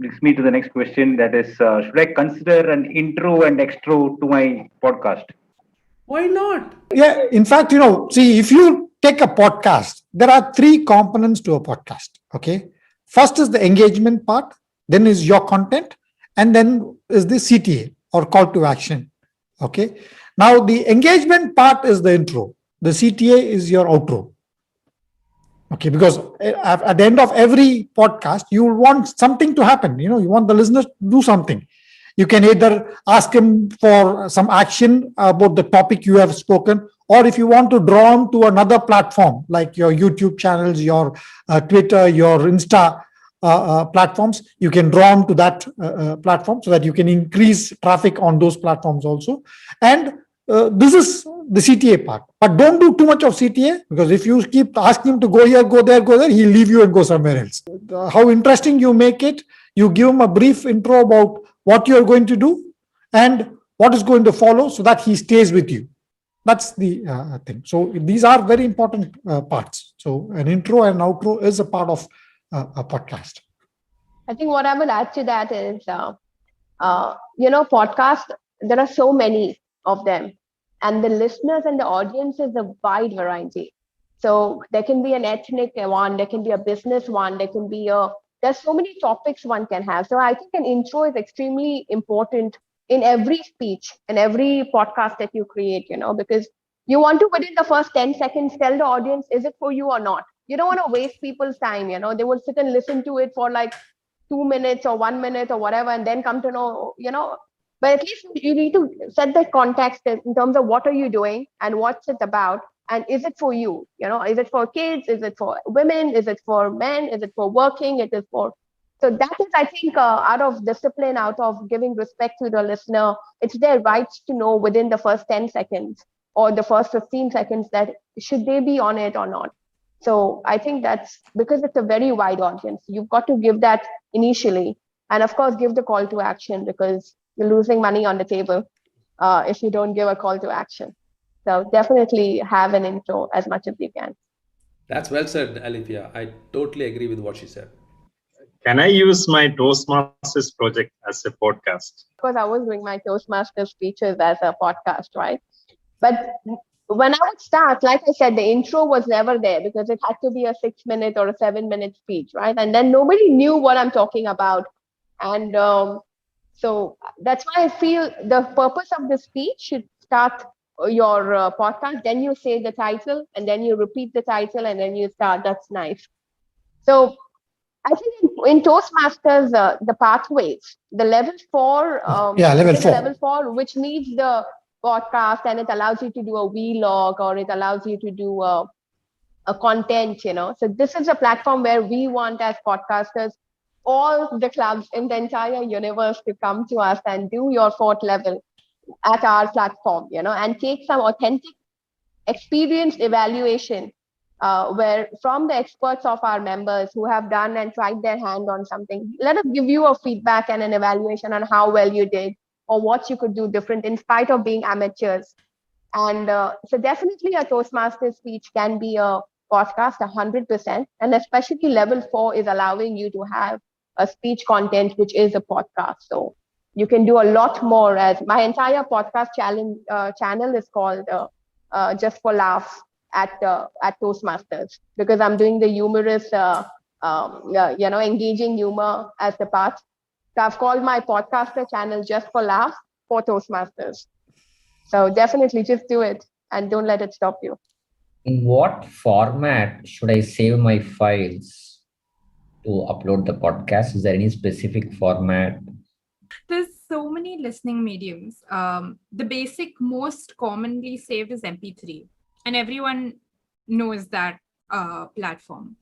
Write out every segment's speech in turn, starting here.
brings me to the next question. That is, should I consider an intro and extro to my podcast? Why not? Yeah, in fact, see, if you take a podcast, there are three components to a podcast. Okay. First is the engagement part, then is your content, and then is the CTA or call to action. Okay. Now, the engagement part is the intro, the CTA is your outro. Okay, because at the end of every podcast, you want something to happen. You want the listeners to do something. You can either ask him for some action about the topic you have spoken, or if you want to draw him to another platform like your YouTube channels, your Twitter, your Insta platforms, you can draw him to that platform so that you can increase traffic on those platforms also. And this is the CTA part, but don't do too much of CTA, because if you keep asking him to go here, go there, he'll leave you and go somewhere else. How interesting you make it, you give him a brief intro about what you're going to do and what is going to follow so that he stays with you. That's the thing. So these are very important parts. So an intro and outro is a part of a podcast. I think what I would add to that is, podcasts, there are so many of them, and the listeners and the audience is a wide variety. So there can be an ethnic one, there can be a business one, there's so many topics one can have. So I think an intro is extremely important in every speech, in every podcast that you create, because you want to, within the first 10 seconds, tell the audience, is it for you or not? You don't want to waste people's time, they will sit and listen to it for like 2 minutes or 1 minute or whatever, and then come to know, but at least you need to set the context in terms of what are you doing and what's it about, and is it for you? Is it for kids? Is it for women? Is it for men? Is it for working? So that is, I think, out of discipline, out of giving respect to the listener, it's their rights to know within the first 10 seconds or the first 15 seconds that should they be on it or not. So I think that's because it's a very wide audience. You've got to give that initially, and of course, give the call to action, because you're losing money on the table if you don't give a call to action. So definitely have an intro as much as you can. That's well said, Alithia. I totally agree with what she said. Can I use my Toastmasters project as a podcast? Because I was doing my Toastmasters speeches as a podcast, right? But when I would start, like I said, the intro was never there because it had to be a 6-minute or a 7-minute speech, right? And then nobody knew what I'm talking about. And so that's why I feel the purpose of the speech should start your podcast. Then you say the title, and then you repeat the title, and then you start. That's nice. So I think in Toastmasters, the pathways, the level 4, level 4, which needs the podcast, and it allows you to do a vlog, or it allows you to do a content, So this is a platform where we want, as podcasters, all the clubs in the entire universe to come to us and do your 4th level at our platform, and take some authentic experienced evaluation where from the experts of our members who have done and tried their hand on something. Let us give you a feedback and an evaluation on how well you did or what you could do different in spite of being amateurs. And so definitely a Toastmaster speech can be a podcast 100%. And especially level 4 is allowing you to have a speech content, which is a podcast. So you can do a lot more, as my entire podcast channel is called Just for Laughs at Toastmasters, because I'm doing the humorous, engaging humor as the part. So I've called my podcaster channel Just for Laughs for Toastmasters. So definitely just do it and don't let it stop you. In what format should I save my files to upload the podcast? Is there any specific format? There's so many listening mediums. The basic, most commonly saved is MP3, and everyone knows that platform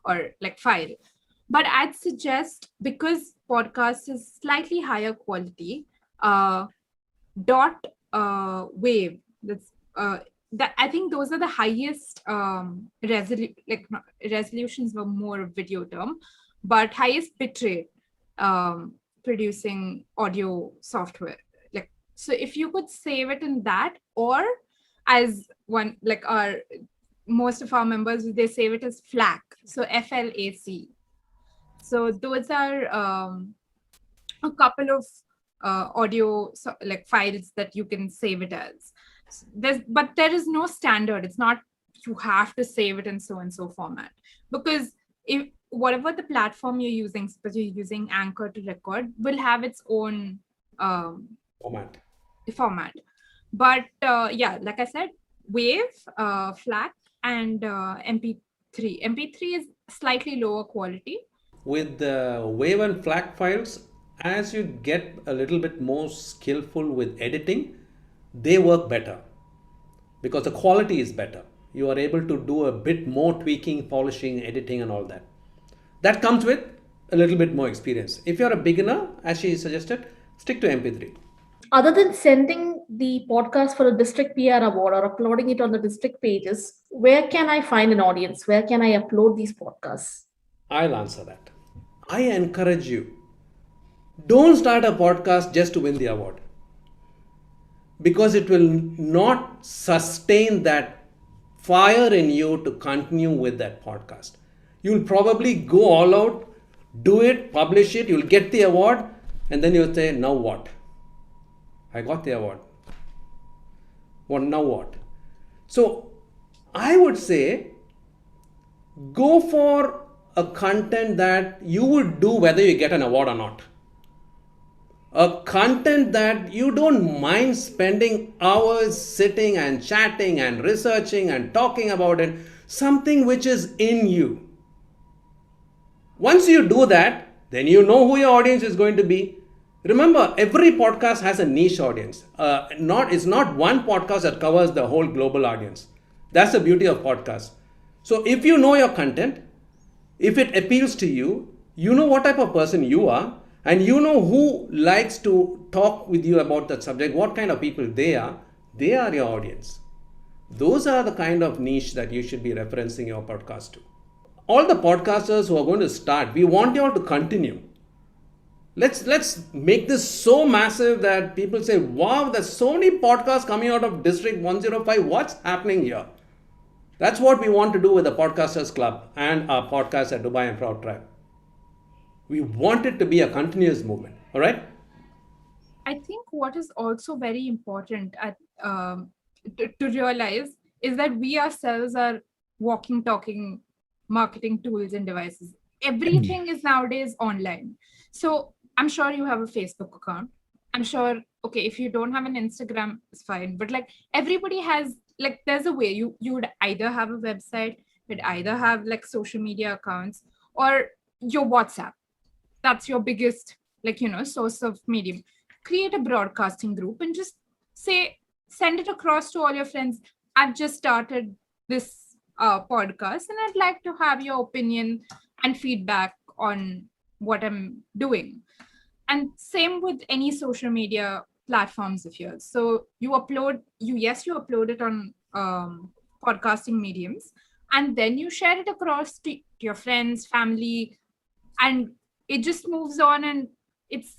or like file. But I'd suggest, because podcast is slightly higher quality, .wave. That's that I think those are the highest resolutions were more video term, but highest bitrate producing audio software. So if you could save it in that, or as one, like most of our members, they save it as FLAC. So FLAC. So those are a couple of audio like files that you can save it as. But there is no standard. It's not you have to save it in so and so format, because if whatever the platform you're using, suppose you're using Anchor to record, will have its own format. But yeah, like I said, Wave, FLAC, and MP3. MP3 is slightly lower quality. With the Wave and FLAC files, as you get a little bit more skillful with editing, they work better because the quality is better. You are able to do a bit more tweaking, polishing, editing, and all that. That comes with a little bit more experience. If you're a beginner, as she suggested, stick to MP3. Other than sending the podcast for a district PR award or uploading it on the district pages, where can I find an audience? Where can I upload these podcasts? I'll answer that. I encourage you, don't start a podcast just to win the award, because it will not sustain that fire in you to continue with that podcast. You'll probably go all out, do it, publish it, you'll get the award, and then you'll say, now what? I got the award. Now what? So I would say, go for a content that you would do whether you get an award or not. A content that you don't mind spending hours sitting and chatting and researching and talking about it. Something which is in you. Once you do that, then you know who your audience is going to be. Remember, every podcast has a niche audience. It's not one podcast that covers the whole global audience. That's the beauty of podcasts. So if you know your content, if it appeals to you, you know what type of person you are, and you know who likes to talk with you about that subject, what kind of people they are your audience. Those are the kind of niche that you should be referencing your podcast to. All the podcasters who are going to start, we want you all to continue. Let's make this so massive that people say, wow, there's so many podcasts coming out of District 105. What's happening here? That's what we want to do with the Podcasters Club and our podcast at Dubai and Proud Tribe. We want it to be a continuous movement. All right? I think what is also very important to realize is that we ourselves are walking, talking marketing tools and devices. Everything is nowadays online. So I'm sure you have a Facebook account. I'm sure, okay, if you don't have an Instagram, it's fine. But like everybody has, like there's a way you would either have a website, you'd either have like social media accounts or your WhatsApp. That's your biggest, source of medium. Create a broadcasting group and just send it across to all your friends. I've just started this podcast and I'd like to have your opinion and feedback on what I'm doing. And same with any social media platforms of yours. So you upload it on podcasting mediums, and then you share it across to your friends, family, and it just moves on. And it's,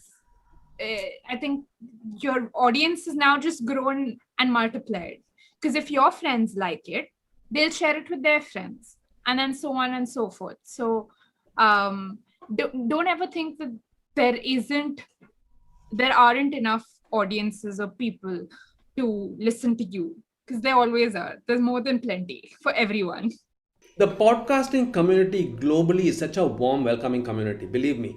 I think your audience is now just grown and multiplied. Because if your friends like it, they'll share it with their friends, and then so on and so forth. So don't ever think that there aren't enough audiences or people to listen to you, because there always are. There's more than plenty for everyone. The podcasting community globally is such a warm, welcoming community. Believe me,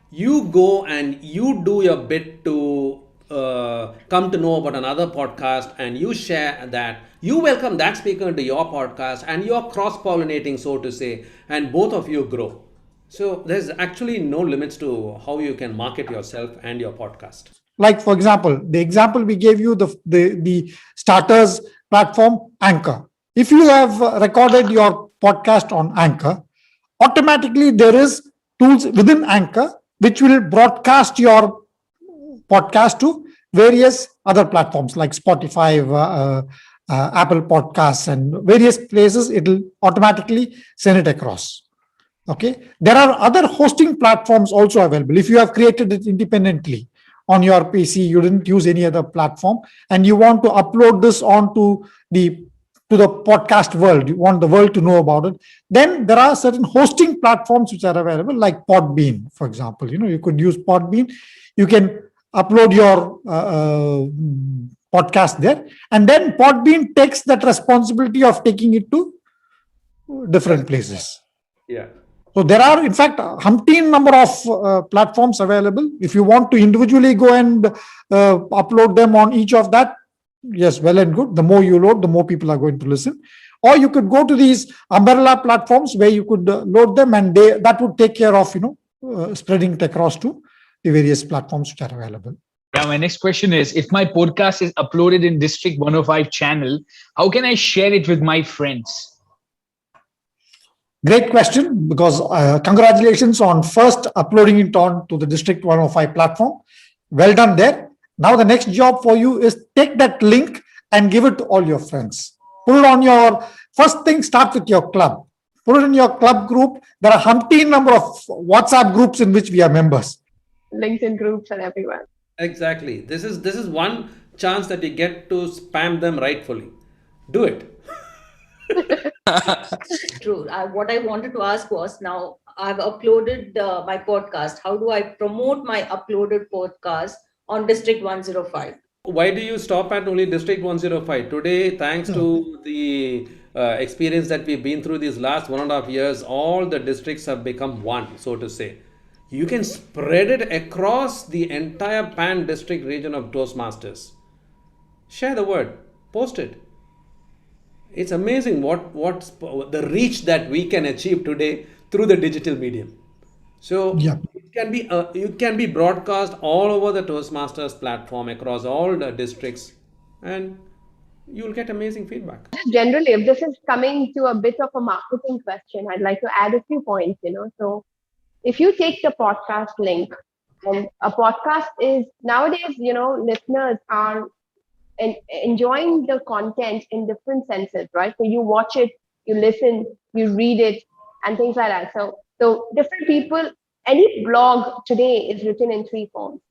you go and you do your bit to come to know about another podcast, and you share that. You welcome that speaker into your podcast, and you're cross-pollinating, so to say, and both of you grow. So there's actually no limits to how you can market yourself and your podcast. Like, for example, the example we gave you, the starters platform, Anchor. If you have recorded your podcast on Anchor, automatically there is tools within Anchor which will broadcast your podcast to various other platforms like Spotify, Apple Podcasts, and various places. It will automatically send it across. Okay. There are other hosting platforms also available. If you have created it independently on your PC, you didn't use any other platform, and you want to upload this onto the to the podcast world. You want the world to know about it. Then there are certain hosting platforms which are available, like Podbean, for example. You could use Podbean. You can upload your podcast there, and then Podbean takes that responsibility of taking it to different places. Yeah. So there are, in fact, a umpteen number of platforms available. If you want to individually go and upload them on each of that, yes, well and good. The more you load, the more people are going to listen. Or you could go to these umbrella platforms where you could load them, and that would take care of spreading it across to the various platforms which are available. Now, my next question is, if my podcast is uploaded in District 105 channel, how can I share it with my friends? Great question, because congratulations on first uploading it on to the District 105 platform. Well done there. Now the next job for you is take that link and give it to all your friends. Put it on your, first thing, start with your club. Put it in your club group. There are umpteen number of WhatsApp groups in which we are members. LinkedIn groups and everywhere. Exactly. This is one chance that you get to spam them rightfully. Do it. True. What I wanted to ask was, now I've uploaded my podcast. How do I promote my uploaded podcast on District 105? Why do you stop at only District 105? Today, thanks to the experience that we've been through these last 1.5 years, all the districts have become one, so to say. You can spread it across the entire pan-district region of Toastmasters. Share the word. Post it. It's amazing what's the reach that we can achieve today through the digital medium. So it can be broadcast all over the Toastmasters platform across all the districts, and you'll get amazing feedback. Generally, if this is coming to a bit of a marketing question, I'd like to add a few points. So if you take the podcast link, and a podcast is nowadays, listeners are enjoying the content in different senses, right? So you watch it, you listen, you read it, and things like that. So different people, any blog today is written in 3 forms.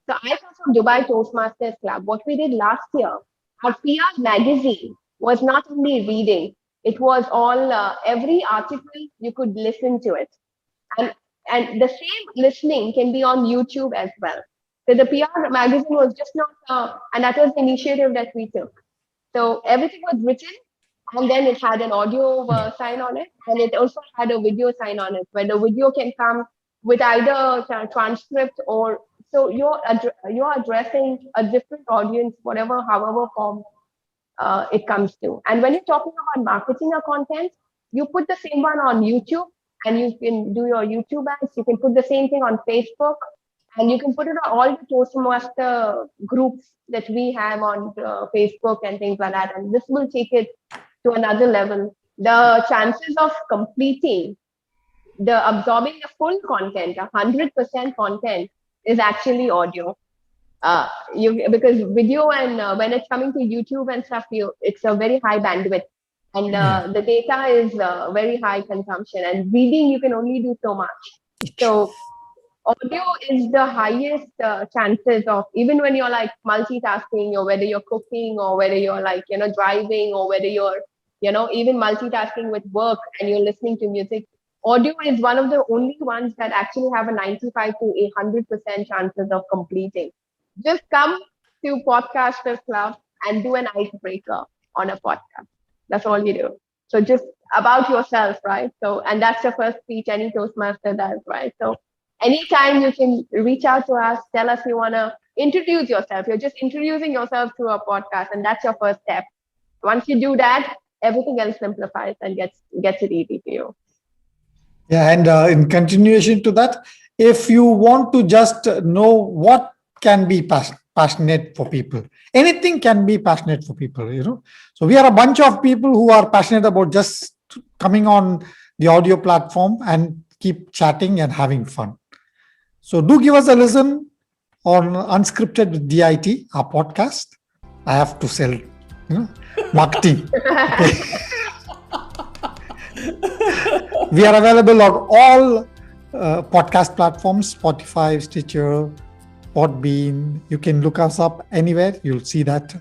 So I come from Dubai Toastmasters Club. What we did last year, our PR magazine was not only reading, it was all, every article, you could listen to it. And the same listening can be on YouTube as well. So the PR magazine was just not, and that was the initiative that we took. So everything was written, and then it had an audio sign on it, and it also had a video sign on it, where the video can come with either transcript or, so you're addressing a different audience, however form it comes to. And when you're talking about marketing a content, you put the same one on YouTube, and you can do your YouTube ads. You can put the same thing on Facebook, and you can put it on all the Toastmaster groups that we have on Facebook and things like that. And this will take it to another level. The chances of completing absorbing the full content, 100% content, is actually audio. Because video and when it's coming to YouTube and stuff, it's a very high bandwidth, and the data is very high consumption. And reading, you can only do so much. So audio is the highest chances of, even when you're like multitasking, or whether you're cooking, or whether you're like, driving, or whether you're, even multitasking with work and you're listening to music, audio is one of the only ones that actually have a 95 to 100% chances of completing. Just come to Podcasters Club and do an icebreaker on a podcast. That's all you do. So just about yourself, right? So, and that's the first speech any Toastmaster does, right? So anytime you can reach out to us, tell us you want to introduce yourself. You're just introducing yourself through a podcast, and that's your first step. Once you do that, everything else simplifies and gets it easy for you. Yeah, and in continuation to that, if you want to just know what can be passionate for people, anything can be passionate for people, So we are a bunch of people who are passionate about just coming on the audio platform and keep chatting and having fun. So do give us a listen on Unscripted with DIT, our podcast. I have to sell, marketing. We are available on all podcast platforms: Spotify, Stitcher, Podbean. You can look us up anywhere. You'll see that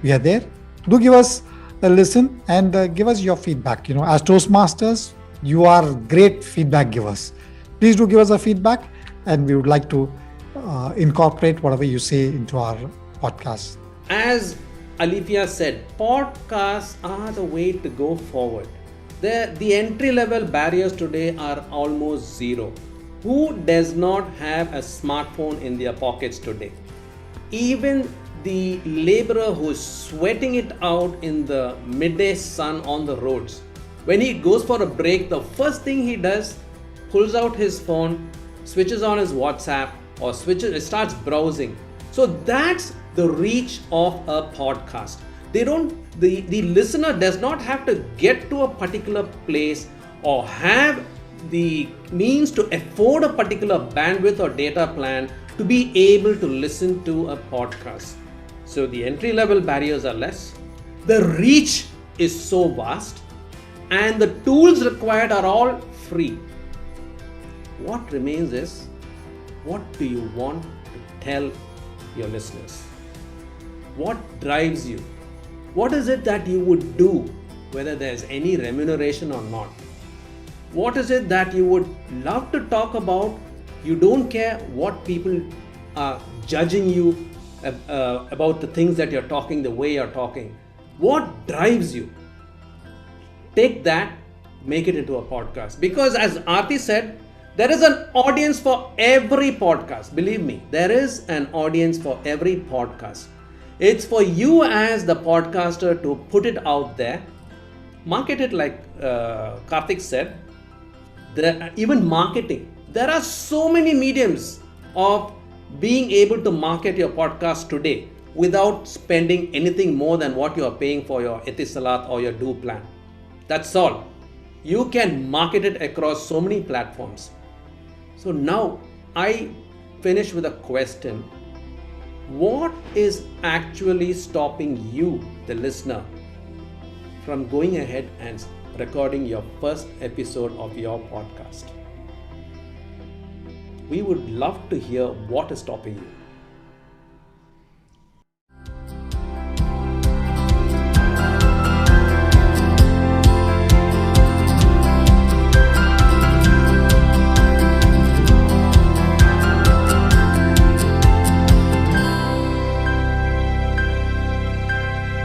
we are there. Do give us listen and give us your feedback. As Toastmasters, you are great feedback givers. Please do give us a feedback, and we would like to incorporate whatever you say into our podcast. As Alifia said, podcasts are the way to go forward. The entry level barriers today are almost zero. Who does not have a smartphone in their pockets today? Even the laborer who's sweating it out in the midday sun on the roads, when he goes for a break, the first thing he does, pulls out his phone, switches on his WhatsApp, or starts browsing. So that's the reach of a podcast. The listener does not have to get to a particular place or have the means to afford a particular bandwidth or data plan to be able to listen to a podcast. So the entry level barriers are less, the reach is so vast, and the tools required are all free. What remains is, what do you want to tell your listeners? What drives you? What is it that you would do, whether there's any remuneration or not? What is it that you would love to talk about? You don't care what people are judging you about the things that you're talking, the way you're talking. What drives you? Take that, make it into a podcast. Because as Aarti said, there is an audience for every podcast. Believe me, there is an audience for every podcast. It's for you as the podcaster to put it out there, market it like Karthik said. Even marketing. There are so many mediums of being able to market your podcast today without spending anything more than what you are paying for your Etisalat or your Do plan. That's all. You can market it across so many platforms. So now I finish with a question. What is actually stopping you, the listener, from going ahead and recording your first episode of your podcast? We would love to hear what is stopping you.